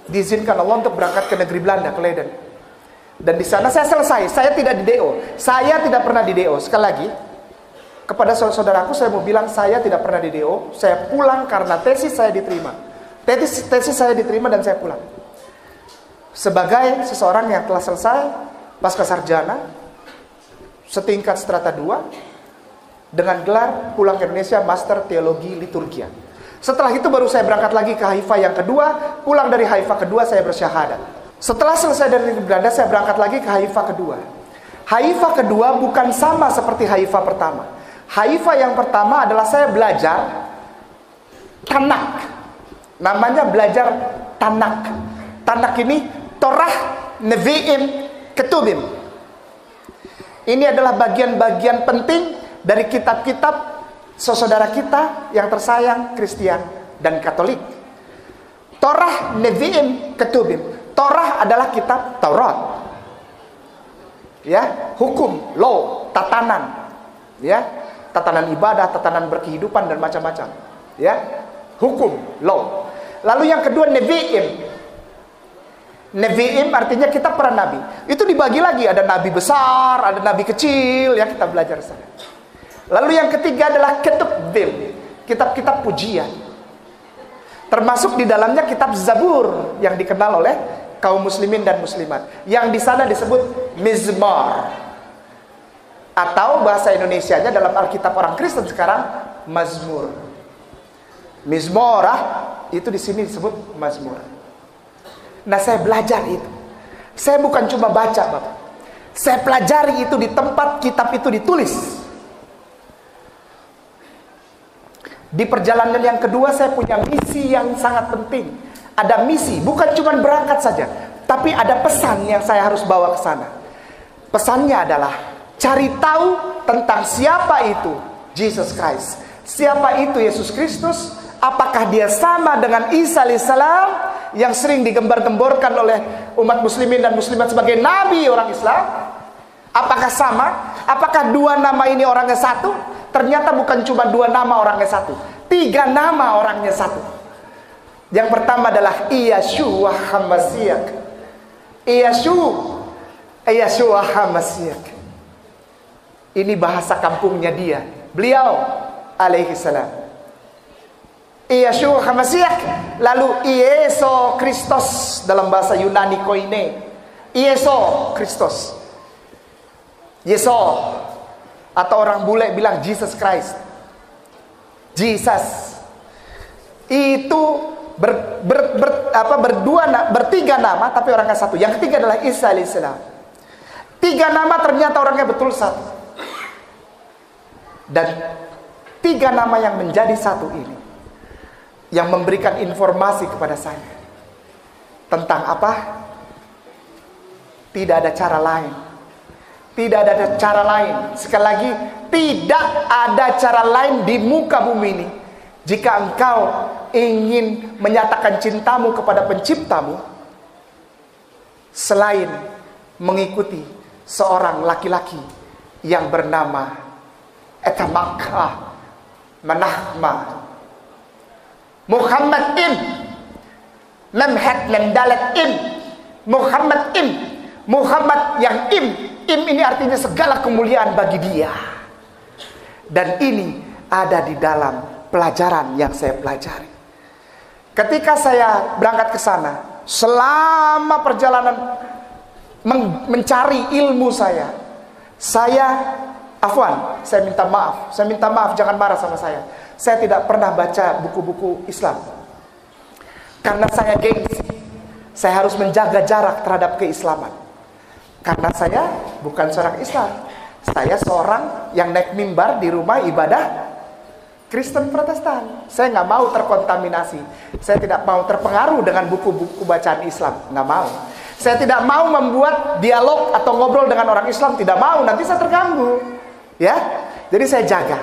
diizinkan Allah untuk berangkat ke negeri Belanda, ke Leiden. Dan di sana saya selesai. Saya tidak di DO. Saya tidak pernah di DO. Sekali lagi, kepada saudaraku saya mau bilang saya tidak pernah di DO. Saya pulang karena tesis saya diterima. Tesis saya diterima dan saya pulang. Sebagai seseorang yang telah selesai pasca sarjana setingkat strata 2 dengan gelar pulang ke Indonesia Master Teologi Liturgia. Setelah itu baru saya berangkat lagi ke Haifa yang kedua. Pulang dari Haifa kedua saya bersyahadat. Setelah selesai dari Belanda saya berangkat lagi ke Haifa kedua. Haifa kedua bukan sama seperti Haifa pertama. Haifa yang pertama adalah saya belajar Tanak. Namanya belajar Tanak. Tanak ini Torah, Nevi'im, Ketubim. Ini adalah bagian-bagian penting dari kitab-kitab saudara kita yang tersayang Kristen dan Katolik. Torah, Nevi'im, Ketubim. Torah adalah kitab Taurat. Ya, hukum, law, tatanan. Ya, tatanan ibadah, tatanan berkehidupan dan macam-macam. Ya, hukum, law. Lalu yang kedua Nevi'im. Nevi'im artinya kitab para nabi. Itu dibagi lagi, ada nabi besar, ada nabi kecil, ya kita belajar sana. Lalu yang ketiga adalah Ketubim, kitab-kitab pujian. Termasuk di dalamnya kitab Zabur yang dikenal oleh kaum muslimin dan muslimat. Yang di sana disebut Mizmor. Atau bahasa Indonesianya dalam Alkitab orang Kristen sekarang Mazmur. Mizmorah itu di sini disebut Mazmur. Nah, saya belajar itu. Saya bukan cuma baca, Bapak. Saya pelajari itu di tempat kitab itu ditulis. Di perjalanan yang kedua saya punya misi yang sangat penting. Ada misi, bukan cuma berangkat saja, tapi ada pesan yang saya harus bawa ke sana. Pesannya adalah cari tahu tentang siapa itu Jesus Christ. Siapa itu Yesus Kristus? Apakah dia sama dengan Isa alaihissalam yang sering digembar-gemborkan oleh umat muslimin dan muslimat sebagai nabi orang Islam? Apakah sama? Apakah dua nama ini orangnya satu? Ternyata bukan cuma dua nama orangnya satu, 3 nama orangnya satu. Yang pertama adalah Yeshua HaMashiach. Yeshua HaMashiach. Ini bahasa kampungnya dia. Beliau alaihi salam. Yeshua HaMashiach. Lalu Yesus Kristus dalam bahasa Yunani koine. Yesus Kristus. Yesus, atau orang bule bilang Jesus Christ. Jesus itu bertiga nama tapi orangnya satu. Yang ketiga adalah Isa alaihissalam. 3 nama ternyata orangnya betul satu. Dan 3 nama yang menjadi satu ini yang memberikan informasi kepada saya tentang apa? Tidak ada cara lain. Tidak ada cara lain. Sekali lagi, tidak ada cara lain di muka bumi ini. Jika engkau ingin menyatakan cintamu kepada penciptamu, selain mengikuti seorang laki-laki yang bernama Etamakah Manahma Muhammad Im Memhat Mendalat Im Muhammad Im, Muhammad yang Im ini artinya segala kemuliaan bagi dia. Dan ini ada di dalam pelajaran yang saya pelajari. Ketika saya berangkat ke sana, selama perjalanan mencari ilmu saya minta maaf. Saya minta maaf, jangan marah sama saya. Saya tidak pernah baca buku-buku Islam. Karena saya gengsi. Saya harus menjaga jarak terhadap keislaman. Karena saya bukan seorang Islam. Saya seorang yang naik mimbar di rumah ibadah Kristen Protestan. Saya nggak mau terkontaminasi. Saya tidak mau terpengaruh dengan buku-buku bacaan Islam. Nggak mau. Saya tidak mau membuat dialog atau ngobrol dengan orang Islam. Tidak mau. Nanti saya terganggu. Ya. Jadi saya jaga.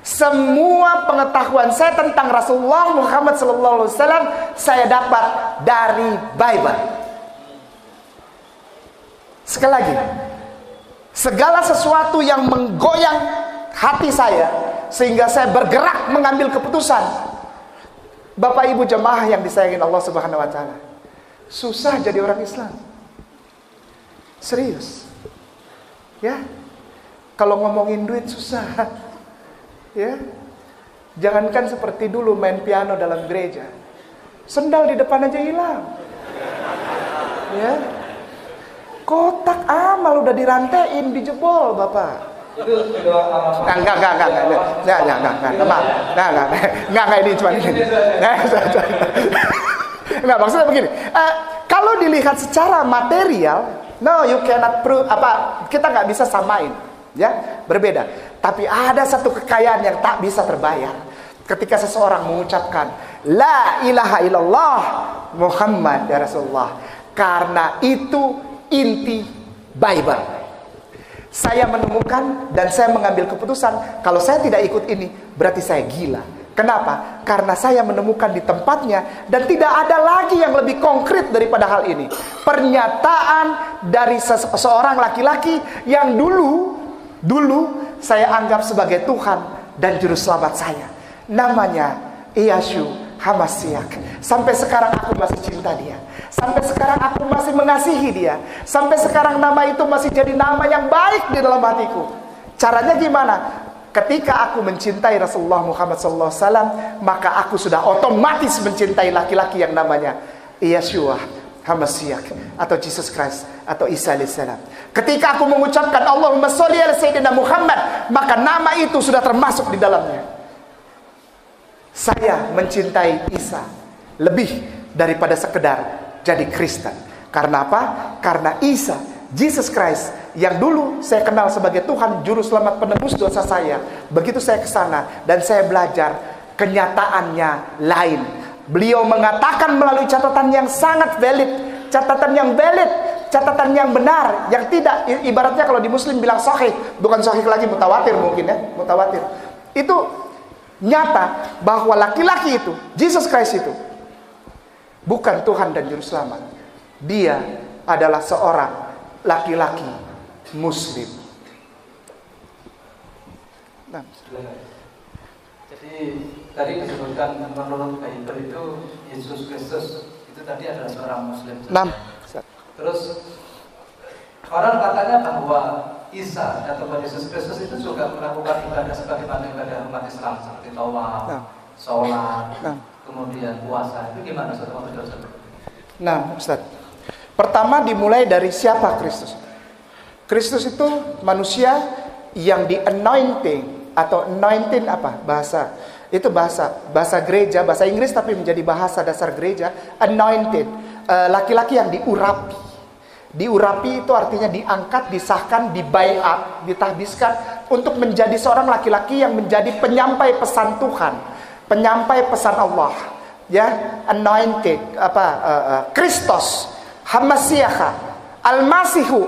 Semua pengetahuan saya tentang Rasulullah Muhammad SAW saya dapat dari Bible. Sekali lagi, segala sesuatu yang menggoyang hati saya sehingga saya bergerak mengambil keputusan. Bapak Ibu jemaah yang disayangin Allah Subhanahu wa taala, susah jadi orang Islam. Serius. Ya. Kalau ngomongin duit susah. Ya. Jangankan seperti dulu main piano dalam gereja. Sendal di depan aja hilang. Ya. Kotak amal udah dirantain, dijebol, Bapak. Enggak, ini cuma ini. Enggak, maksudnya begini. Kalau dilihat secara material, no, you cannot prove kita nggak bisa samain, ya, berbeda. Tapi ada satu kekayaan yang tak bisa terbayar. Ketika seseorang mengucapkan La ilaha illallah Muhammad ya Rasulullah, karena itu inti Bible. Saya menemukan dan saya mengambil keputusan, kalau saya tidak ikut ini berarti saya gila. Kenapa? Karena saya menemukan di tempatnya dan tidak ada lagi yang lebih konkret daripada hal ini. Pernyataan dari seorang laki-laki yang dulu saya anggap sebagai Tuhan dan juru selamat saya. Namanya Yeshua HaMashiach. Sampai sekarang aku masih cinta dia. Sampai sekarang aku masih mengasihi dia. Sampai sekarang nama itu masih jadi nama yang baik di dalam hatiku. Caranya gimana? Ketika aku mencintai Rasulullah Muhammad SAW, maka aku sudah otomatis mencintai laki-laki yang namanya Yeshua HaMashiach atau Jesus Christ atau Isa alaihissalam. Ketika aku mengucapkan Allahumma sholli ala Sayyidina Muhammad, maka nama itu sudah termasuk di dalamnya. Saya mencintai Isa lebih daripada sekedar jadi Kristen. Karena apa? Karena Isa, Jesus Christ, yang dulu saya kenal sebagai Tuhan Juru Selamat penebus dosa saya. Begitu saya ke sana dan saya belajar, kenyataannya lain. Beliau mengatakan melalui catatan yang sangat valid, catatan yang benar, yang tidak, ibaratnya kalau di Muslim bilang sahih, bukan sahih lagi, mutawatir mungkin ya, mutawatir. Itu nyata bahwa laki-laki itu, Jesus Christ itu, bukan Tuhan dan Juru Selamat. Dia adalah seorang laki-laki Muslim. Nah. Jadi tadi disebutkan menurut Bible itu Yesus Kristus itu tadi adalah seorang Muslim. Terus orang katanya bahwa Isa atau Yesus Kristus itu juga melakukan ibadah sebagaimana ibadah umat Islam seperti tawaf, sholat, kemudian puasa. Itu gimana Saudara? Nah, Ustaz. Pertama dimulai dari siapa Kristus? Kristus itu manusia yang di anointing atau anointing apa? Bahasa. Itu bahasa gereja, bahasa Inggris tapi menjadi bahasa dasar gereja, anointed. Laki-laki yang diurapi. Diurapi itu artinya diangkat, disahkan, dibaiat, ditahbiskan untuk menjadi seorang laki-laki yang menjadi penyampai pesan Tuhan, penyampai pesan Allah. Ya, anointed Kristus, HaMashiach, Al-Masihu.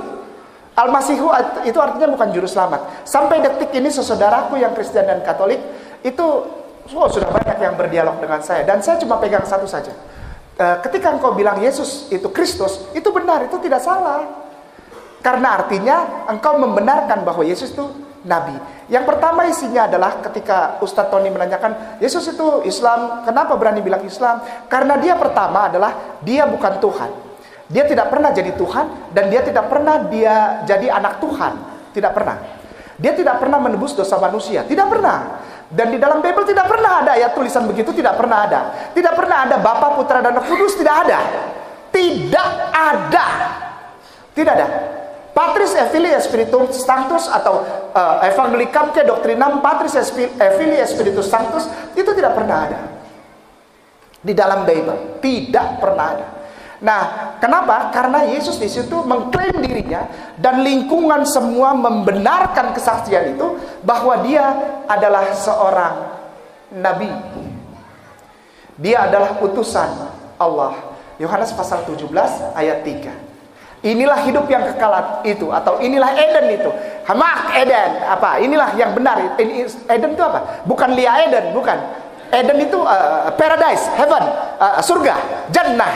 Al-Masihu itu artinya bukan juru selamat. Sampai detik ini saudaraku yang Kristen dan Katolik itu sudah banyak yang berdialog dengan saya dan saya cuma pegang satu saja. Ketika engkau bilang Yesus itu Kristus, itu benar, itu tidak salah. Karena artinya engkau membenarkan bahwa Yesus itu Nabi. Yang pertama isinya adalah ketika Ustadz Tony menanyakan, Yesus itu Islam, kenapa berani bilang Islam? Karena dia pertama adalah dia bukan Tuhan. Dia tidak pernah jadi Tuhan dan dia tidak pernah dia jadi anak Tuhan. Tidak pernah. Dia tidak pernah menebus dosa manusia. Tidak pernah. Dan di dalam Bible tidak pernah ada ayat tulisan begitu, tidak pernah ada. Tidak pernah ada Bapa, Putra, dan Roh Kudus, tidak ada. Tidak ada. Tidak ada. Patris et Filii et Spiritus Sanctus atau Evangelicam ke Doctrinam Patris et Filii et Spiritus Sanctus itu tidak pernah ada. Di dalam Bible tidak pernah ada. Nah, kenapa? Karena Yesus di situ mengklaim dirinya dan lingkungan semua membenarkan kesaksian itu bahwa dia adalah seorang nabi. Dia adalah utusan Allah. Yohanes pasal 17 ayat 3. Inilah hidup yang kekal itu, atau inilah Eden itu. Hamak Eden, apa? Inilah yang benar. Eden itu apa? Bukan Lia Eden, bukan. Eden itu paradise, heaven, surga, jannah.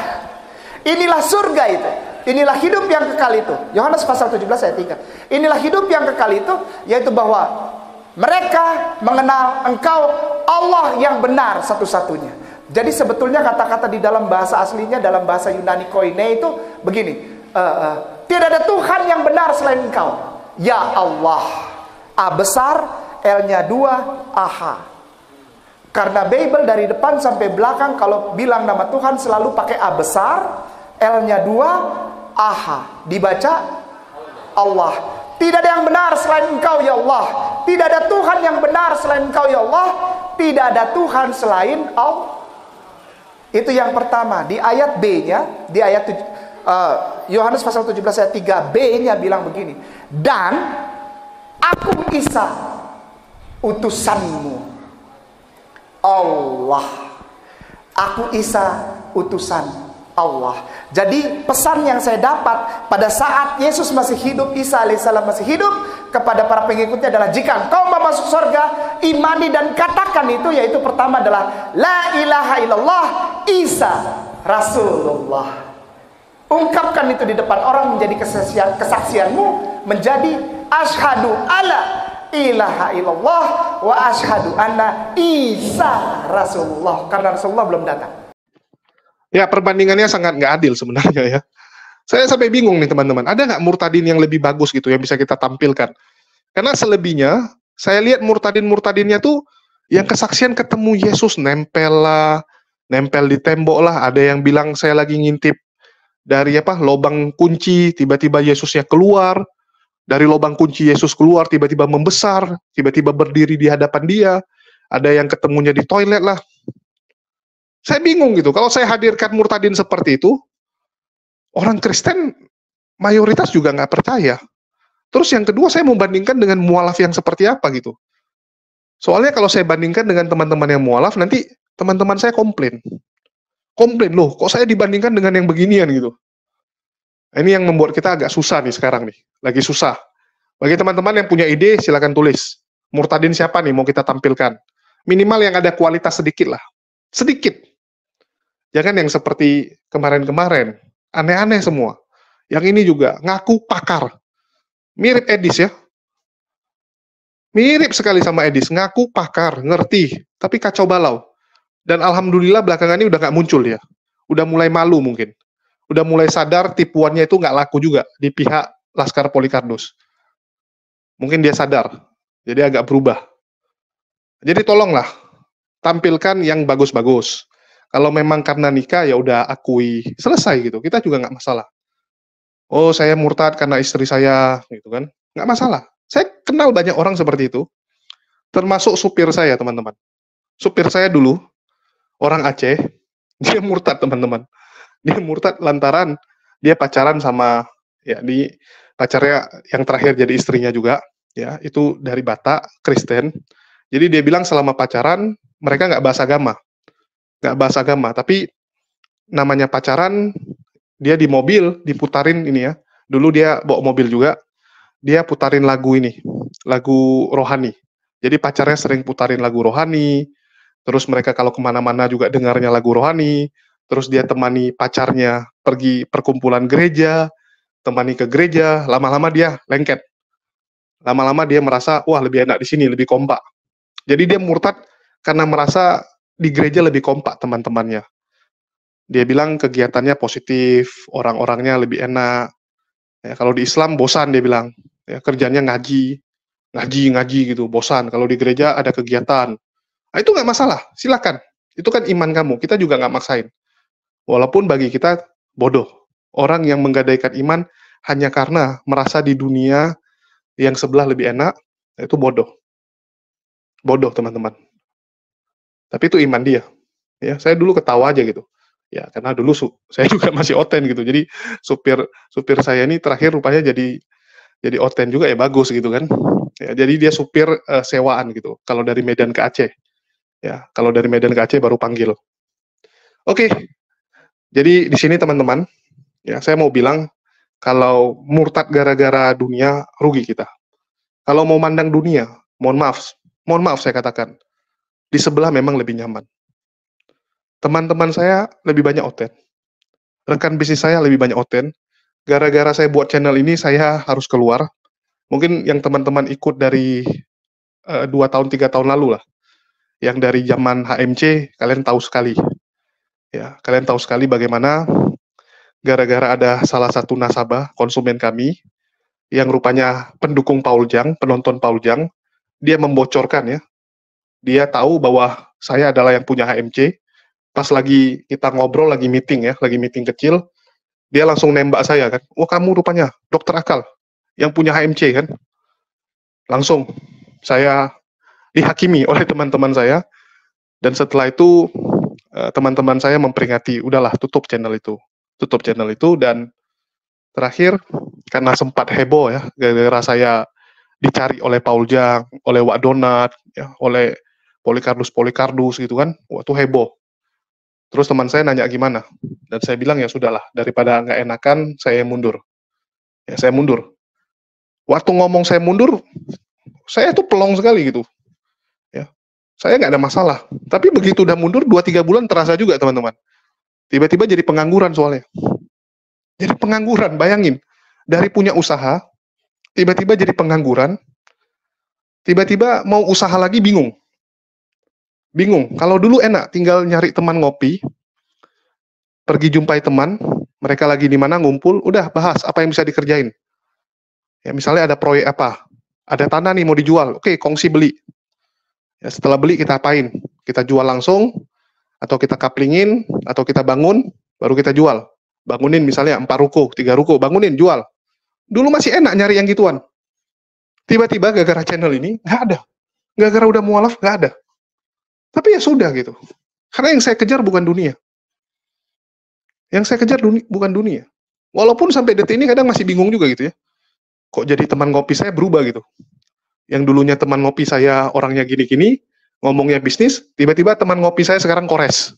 Inilah surga itu. Inilah hidup yang kekal itu. Yohanes pasal 17 ayat 3. Inilah hidup yang kekal itu, yaitu bahwa mereka mengenal Engkau Allah yang benar satu-satunya. Jadi sebetulnya kata-kata di dalam bahasa aslinya, dalam bahasa Yunani koine itu begini. Tidak ada Tuhan yang benar selain Engkau, ya Allah. A besar, L-nya 2, AH. Karena Bible dari depan sampai belakang kalau bilang nama Tuhan selalu pakai A besar, L-nya 2, AH. Dibaca Allah. Tidak ada yang benar selain Engkau ya Allah. Tidak ada Tuhan yang benar selain Engkau ya Allah. Tidak ada Tuhan selain Allah. Itu yang pertama. Di ayat B-nya, di ayat Yohanes pasal 17 ayat 3b-nya bilang begini. Dan aku Isa, utusanmu. Allah. Aku Isa, utusan Allah. Jadi pesan yang saya dapat pada saat Yesus masih hidup, Isa alaihissalam masih hidup, kepada para pengikutnya adalah, jika engkau mau masuk surga, imani dan katakan itu, yaitu pertama adalah la ilaha illallah Isa Rasulullah. Ungkapkan itu di depan orang menjadi kesaksianmu, menjadi asyhadu alla ilaha illallah wa asyhadu anna Isa Rasulullah, karena Rasulullah belum datang. Ya, perbandingannya sangat nggak adil sebenarnya ya. Saya sampai bingung nih teman-teman, ada nggak murtadin yang lebih bagus gitu yang bisa kita tampilkan? Karena selebihnya, saya lihat murtadinnya tuh yang kesaksian ketemu Yesus, nempel lah, nempel di tembok lah. Ada yang bilang saya lagi ngintip dari lobang kunci, tiba-tiba Yesusnya keluar. Dari lobang kunci Yesus keluar, tiba-tiba membesar, tiba-tiba berdiri di hadapan dia. Ada yang ketemunya di toilet lah. Saya bingung gitu, kalau saya hadirkan murtadin seperti itu, orang Kristen mayoritas juga nggak percaya. Terus yang kedua, saya mau bandingkan dengan mualaf yang seperti apa gitu. Soalnya kalau saya bandingkan dengan teman-teman yang mualaf, nanti teman-teman saya komplain. Komplain, loh kok saya dibandingkan dengan yang beginian gitu. Ini yang membuat kita agak susah nih sekarang nih, lagi susah. Bagi teman-teman yang punya ide, silakan tulis. Murtadin siapa nih mau kita tampilkan? Minimal yang ada kualitas sedikit lah. Sedikit. Jangan yang seperti kemarin-kemarin. Aneh-aneh semua. Yang ini juga, ngaku pakar. Mirip Edis ya. Mirip sekali sama Edis. Ngaku pakar, ngerti. Tapi kacau balau. Dan alhamdulillah belakangan ini udah nggak muncul ya. Udah mulai malu mungkin. Udah mulai sadar tipuannya itu nggak laku juga di pihak Laskar Polycardos. Mungkin dia sadar. Jadi agak berubah. Jadi tolonglah. Tampilkan yang bagus-bagus. Kalau memang karena nikah, ya udah akui, selesai gitu. Kita juga nggak masalah. Oh, saya murtad karena istri saya, gitu kan? Nggak masalah. Saya kenal banyak orang seperti itu, termasuk supir saya, teman-teman. Supir saya dulu, orang Aceh, dia murtad, teman-teman. Dia murtad lantaran dia pacaran sama, ya, pacarnya yang terakhir jadi istrinya juga, ya, itu dari Batak, Kristen. Jadi dia bilang selama pacaran, mereka nggak bahas agama. Nggak bahas agama, tapi namanya pacaran, dia di mobil, diputarin ini ya, dulu dia bawa mobil juga, dia putarin lagu ini, lagu rohani, jadi pacarnya sering putarin lagu rohani, terus mereka kalau kemana-mana juga dengarnya lagu rohani, terus dia temani pacarnya pergi perkumpulan gereja, temani ke gereja, lama-lama dia lengket, lama-lama dia merasa, wah lebih enak di sini, lebih kompak, jadi dia murtad karena merasa di gereja lebih kompak teman-temannya. Dia bilang kegiatannya positif, orang-orangnya lebih enak. Ya, kalau di Islam bosan dia bilang, ya, kerjanya ngaji gitu, bosan. Kalau di gereja ada kegiatan. Nah, itu nggak masalah, silakan. Itu kan iman kamu, kita juga nggak maksain. Walaupun bagi kita bodoh. Orang yang menggadaikan iman hanya karena merasa di dunia yang sebelah lebih enak, itu bodoh. Bodoh teman-teman. Tapi itu iman dia. Ya, saya dulu ketawa aja gitu. Ya, karena dulu saya juga masih oten gitu. Jadi supir saya ini terakhir rupanya jadi oten juga, ya bagus gitu kan. Ya, jadi dia supir sewaan gitu. Kalau dari Medan ke Aceh. Ya, kalau dari Medan ke Aceh baru panggil. Oke, jadi di sini teman-teman, ya saya mau bilang kalau murtad gara-gara dunia rugi kita. Kalau mau mandang dunia, mohon maaf saya katakan, di sebelah memang lebih nyaman. Teman-teman saya lebih banyak oten. Rekan bisnis saya lebih banyak oten. Gara-gara saya buat channel ini, saya harus keluar. Mungkin yang teman-teman ikut dari 2 tahun, 3 tahun lalu lah. Yang dari zaman HMC, kalian tahu sekali. Ya, kalian tahu sekali bagaimana gara-gara ada salah satu nasabah, konsumen kami, yang rupanya pendukung Paul Jang, penonton Paul Jang, dia membocorkan ya. Dia tahu bahwa saya adalah yang punya HMC. Pas lagi kita ngobrol, lagi meeting ya, lagi meeting kecil, dia langsung nembak saya kan. Oh kamu rupanya dokter Akal yang punya HMC kan. Langsung saya dihakimi oleh teman-teman saya, dan setelah itu teman-teman saya memperingati, udahlah tutup channel itu, dan terakhir karena sempat heboh ya, gara-gara saya dicari oleh Paul Jang, oleh Wak Donat, ya, oleh Polikardus gitu kan, waktu heboh. Terus teman saya nanya gimana, dan saya bilang ya sudahlah, daripada nggak enakan, saya mundur. Ya saya mundur. Waktu ngomong saya mundur, saya tuh pelong sekali gitu. Ya, saya nggak ada masalah. Tapi begitu udah mundur 2-3 bulan terasa juga teman-teman. Tiba-tiba jadi pengangguran soalnya. Jadi pengangguran, bayangin. Dari punya usaha, tiba-tiba jadi pengangguran, tiba-tiba mau usaha lagi bingung. Bingung. Kalau dulu enak, tinggal nyari teman ngopi, pergi jumpai teman, mereka lagi di mana ngumpul, udah bahas apa yang bisa dikerjain. Ya misalnya ada proyek apa, ada tanah nih mau dijual, oke kongsi beli. Ya, setelah beli kita apain? Kita jual langsung, atau kita kaplingin, atau kita bangun, baru kita jual. Bangunin misalnya 4 ruko, 3 ruko, bangunin, jual. Dulu masih enak nyari yang gituan. Tiba-tiba gara-gara channel ini, nggak ada. Gara-gara udah mualaf, nggak ada. Tapi ya sudah gitu. Karena yang saya kejar bukan dunia. Yang saya kejar bukan dunia. Walaupun sampai detik ini kadang masih bingung juga gitu ya. Kok jadi teman ngopi saya berubah gitu. Yang dulunya teman ngopi saya orangnya gini-gini, ngomongnya bisnis, tiba-tiba teman ngopi saya sekarang kores.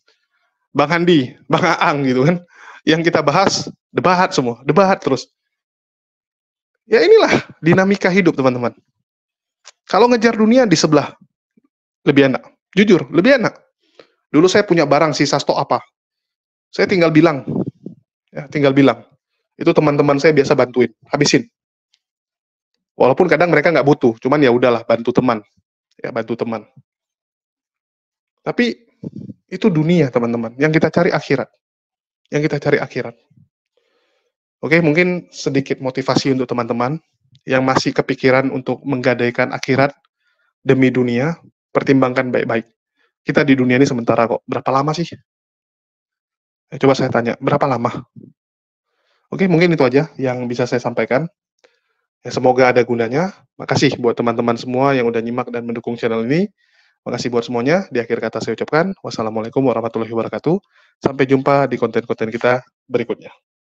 Bang Handi, Bang Aang gitu kan. Yang kita bahas, debat semua, debat terus. Ya inilah dinamika hidup teman-teman. Kalau ngejar dunia di sebelah, lebih enak. Jujur, lebih enak. Dulu saya punya barang sisa stok apa. Saya tinggal bilang. Ya, tinggal bilang. Itu teman-teman saya biasa bantuin, habisin. Walaupun kadang mereka nggak butuh, cuman ya udahlah bantu teman. Ya, bantu teman. Tapi itu dunia teman-teman. Yang kita cari akhirat. Yang kita cari akhirat. Oke, mungkin sedikit motivasi untuk teman-teman yang masih kepikiran untuk menggadaikan akhirat demi dunia, pertimbangkan baik-baik. Kita di dunia ini sementara kok. Berapa lama sih? Coba saya tanya, berapa lama? Oke, mungkin itu aja yang bisa saya sampaikan. Ya, semoga ada gunanya. Makasih buat teman-teman semua yang udah nyimak dan mendukung channel ini. Makasih buat semuanya. Di akhir kata saya ucapkan, wassalamualaikum warahmatullahi wabarakatuh. Sampai jumpa di konten-konten kita berikutnya.